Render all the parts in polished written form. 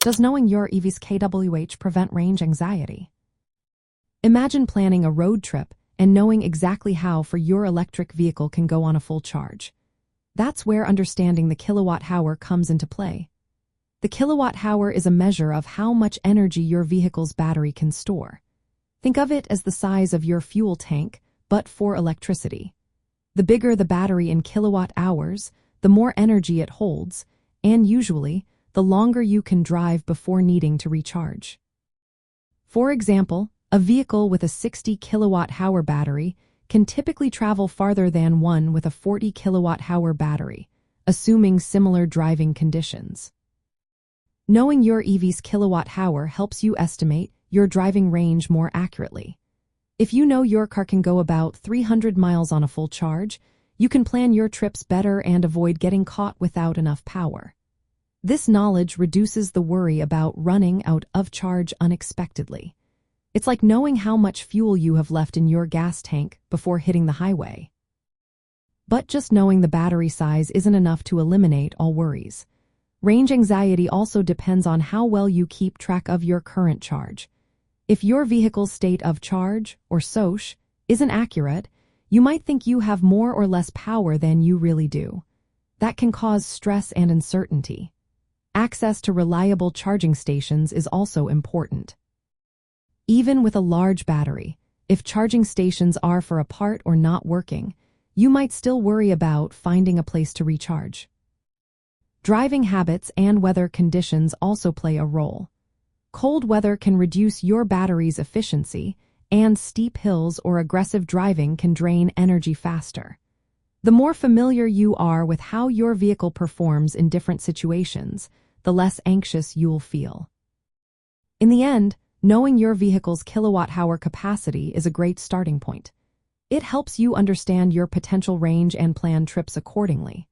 Does knowing your EV's kWh prevent range anxiety? Imagine planning a road trip and knowing exactly how far your electric vehicle can go on a full charge. That's where understanding the kilowatt-hour comes into play. The kilowatt-hour is a measure of how much energy your vehicle's battery can store. Think of it as the size of your fuel tank, but for electricity. The bigger the battery in kilowatt-hours, the more energy it holds, and usually, the longer you can drive before needing to recharge. For example, a vehicle with a 60 kilowatt-hour battery can typically travel farther than one with a 40 kilowatt-hour battery, assuming similar driving conditions. Knowing your EV's kilowatt-hour helps you estimate your driving range more accurately. If you know your car can go about 300 miles on a full charge, you can plan your trips better and avoid getting caught without enough power. This knowledge reduces the worry about running out of charge unexpectedly. It's like knowing how much fuel you have left in your gas tank before hitting the highway. But just knowing the battery size isn't enough to eliminate all worries. Range anxiety also depends on how well you keep track of your current charge. If your vehicle's state of charge, or SOCH, isn't accurate, you might think you have more or less power than you really do. That can cause stress and uncertainty. Access to reliable charging stations is also important. Even with a large battery, if charging stations are far apart or not working, you might still worry about finding a place to recharge. Driving habits and weather conditions also play a role. Cold weather can reduce your battery's efficiency, and steep hills or aggressive driving can drain energy faster. The more familiar you are with how your vehicle performs in different situations, the less anxious you'll feel. In the end, knowing your vehicle's kilowatt-hour capacity is a great starting point. It helps you understand your potential range and plan trips accordingly.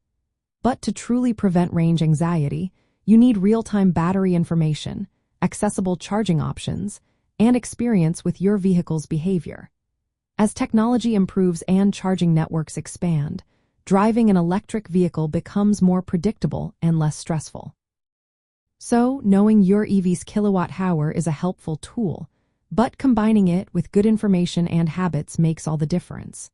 But to truly prevent range anxiety, you need real-time battery information, accessible charging options, and experience with your vehicle's behavior. As technology improves and charging networks expand, driving an electric vehicle becomes more predictable and less stressful. So, knowing your EV's kilowatt-hour is a helpful tool, but combining it with good information and habits makes all the difference.